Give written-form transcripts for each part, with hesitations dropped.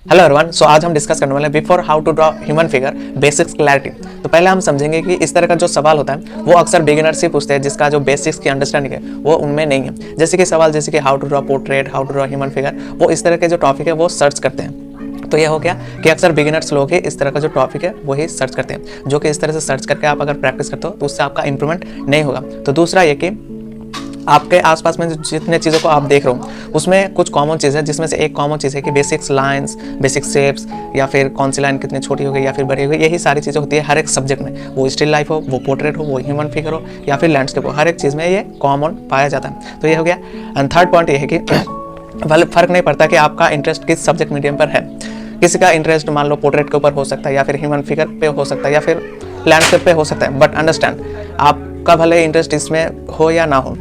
Hello everyone, सो आज हम discuss करने वाले हैं before how to draw human figure basics clarity. तो पहले हम समझेंगे कि इस तरह का जो सवाल होता है वो अक्सर बिगिनर्स ही पूछते हैं, जिसका जो बेसिक्स की अंडरस्टैंडिंग है वो उनमें नहीं है। जैसे कि सवाल जैसे कि how to draw portrait, how to draw human figure, वो इस तरह के जो टॉपिक है वो सर्च करते हैं। तो ये हो गया कि अक्सर बिगिनर्स लोग ही इस तरह का जो टॉपिक है वही सर्च करते हैं, जो कि इस तरह से सर्च करके आप अगर प्रैक्टिस करते हो तो उससे आपका इंप्रूवमेंट नहीं होगा। तो दूसरा ये कि आपके आसपास में जितने चीज़ों को आप देख रहे हो उसमें कुछ कॉमन चीज़ है, जिसमें से एक कॉमन चीज़ है कि बेसिक्स लाइंस, बेसिक शेप्स, या फिर कौन सी लाइन कितनी छोटी हो गई या फिर बड़ी हो गई। यही सारी चीज़ें होती है हर एक सब्जेक्ट में, वो स्टिल लाइफ हो, वो पोर्ट्रेट हो, वो ह्यूमन फिगर हो या फिर लैंडस्केप हो, हर एक चीज़ में ये कॉमन पाया जाता है। तो ये हो गया। एंड थर्ड पॉइंट ये है कि फ़र्क नहीं पड़ता कि आपका इंटरेस्ट किस सब्जेक्ट मीडियम पर है। किसी का इंटरेस्ट मान लो पोर्ट्रेट के ऊपर हो सकता है, या फिर ह्यूमन फिगर पे हो सकता है, या फिर लैंडस्केप पे हो सकता है। बट अंडरस्टैंड, आपका भले इंटरेस्ट इसमें हो या ना हो,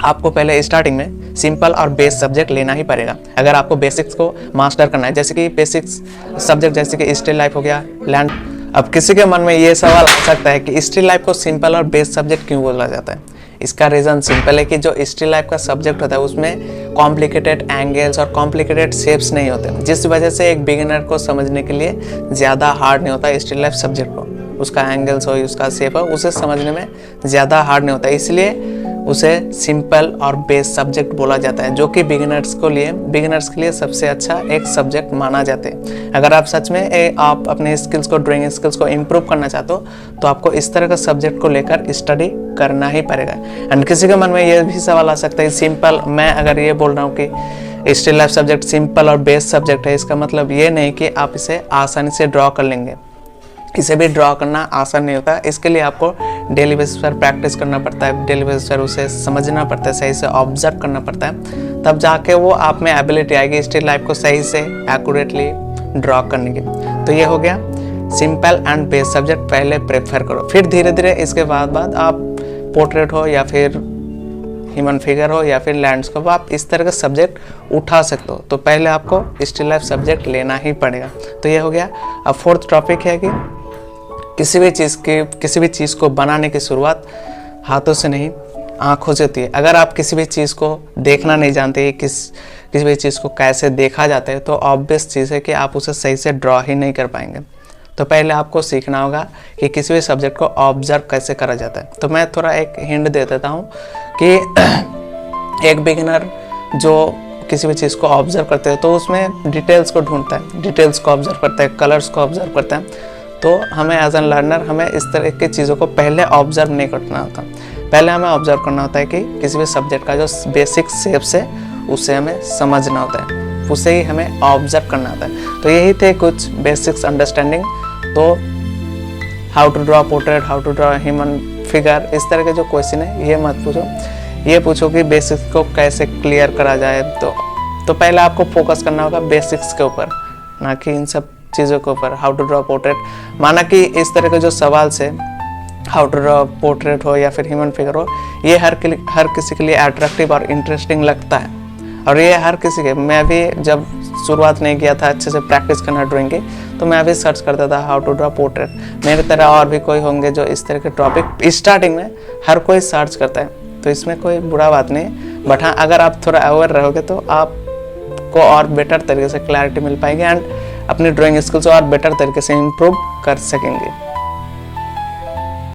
आपको पहले स्टार्टिंग में सिंपल और बेस सब्जेक्ट लेना ही पड़ेगा अगर आपको बेसिक्स को मास्टर करना है। जैसे कि बेसिक्स सब्जेक्ट जैसे कि स्टिल लाइफ हो गया, लैंड। अब किसी के मन में ये सवाल आ सकता है कि स्टिल लाइफ को सिंपल और बेस सब्जेक्ट क्यों बोला जाता है। इसका रीज़न सिंपल है कि जो स्टिल लाइफ का सब्जेक्ट होता है उसमें कॉम्प्लिकेटेड एंगल्स और कॉम्प्लिकेटेड शेप्स नहीं होते, जिस वजह से एक बिगिनर को समझने के लिए ज़्यादा हार्ड नहीं होता स्टिल लाइफ सब्जेक्ट को। उसका एंगल्स हो, उसका शेप हो, उसे समझने में ज़्यादा हार्ड नहीं होता, इसलिए उसे सिंपल और बेस सब्जेक्ट बोला जाता है, जो कि बिगिनर्स के लिए सबसे अच्छा एक सब्जेक्ट माना जाता है। अगर आप सच में आप अपने स्किल्स को, ड्राइंग स्किल्स को इम्प्रूव करना चाहते हो तो आपको इस तरह का सब्जेक्ट को लेकर स्टडी करना ही पड़ेगा। एंड किसी के मन में ये भी सवाल आ सकता है, सिंपल, मैं अगर ये बोल रहा हूँ कि स्टिल लाइफ सब्जेक्ट सिंपल और बेस सब्जेक्ट है, इसका मतलब ये नहीं कि आप इसे आसानी से ड्रॉ कर लेंगे। इसे भी ड्रॉ करना आसान नहीं होता। इसके लिए आपको डेली बेसिस पर प्रैक्टिस करना पड़ता है, डेली बेसिस पर उसे समझना पड़ता है, सही से ऑब्जर्व करना पड़ता है, तब जाके वो आप में एबिलिटी आएगी स्टिल लाइफ को सही से एक्यूरेटली ड्रॉ करने की। तो ये हो गया सिंपल एंड बेस सब्जेक्ट पहले प्रेफर करो, फिर धीरे धीरे इसके बाद आप पोर्ट्रेट हो या फिर ह्यूमन फिगर हो या फिर लैंडस्केप, आप इस तरह का सब्जेक्ट उठा सकते हो। तो पहले आपको स्टिल लाइफ सब्जेक्ट लेना ही पड़ेगा। तो ये हो गया। अब फोर्थ टॉपिक है कि किसी भी चीज़ को बनाने की शुरुआत हाथों से नहीं, आँखों से होती है। अगर आप किसी भी चीज़ को देखना नहीं जानते, किसी भी चीज़ को कैसे देखा जाता है, तो ऑब्वियस चीज़ है कि आप उसे सही से ड्रॉ ही नहीं कर पाएंगे। तो पहले आपको सीखना होगा कि किसी भी सब्जेक्ट को ऑब्जर्व कैसे करा जाता है। तो मैं थोड़ा एक हिंट दे देता हूँ कि एक बिगिनर जो किसी भी चीज़ को ऑब्जर्व करते हैं तो उसमें डिटेल्स को ढूंढता है, डिटेल्स को ऑब्जर्व करता है, कलर्स को ऑब्जर्व करता है। तो हमें एज एन लर्नर हमें इस तरह की चीज़ों को पहले ऑब्जर्व नहीं करना होता। पहले हमें ऑब्जर्व करना होता है कि किसी भी सब्जेक्ट का जो बेसिक शेप्स है उसे हमें समझना होता है, उसे ही हमें ऑब्जर्व करना होता है। तो यही थे कुछ बेसिक्स अंडरस्टैंडिंग। तो how to draw portrait, how to draw human figure, इस तरह के जो क्वेश्चन है ये मत पूछो, ये पूछो कि बेसिक्स को कैसे क्लियर करा जाए। तो पहले आपको फोकस करना होगा बेसिक्स के ऊपर, ना कि इन सब चीज़ों के ऊपर। हाउ टू ड्रॉ पोर्ट्रेट, माना कि इस तरह के जो सवाल से हाउ टू ड्रॉ पोर्ट्रेट हो या फिर ह्यूमन फिगर हो, ये हर किसी के लिए अट्रैक्टिव और इंटरेस्टिंग लगता है। और ये हर किसी के, मैं भी जब शुरुआत नहीं किया था अच्छे से प्रैक्टिस करना ड्राइंग की, तो मैं अभी सर्च करता था हाउ टू ड्रॉ पोर्ट्रेट। मेरे तरह और भी कोई होंगे जो इस तरह के टॉपिक स्टार्टिंग में हर कोई सर्च करता है, तो इसमें कोई बुरा बात नहीं। बट हाँ, अगर आप थोड़ा अवेयर रहोगे तो आपको और बेटर तरीके से क्लैरिटी मिल पाएगी एंड अपनी ड्राइंग स्किल्स और बेटर तरीके से इम्प्रूव कर सकेंगे।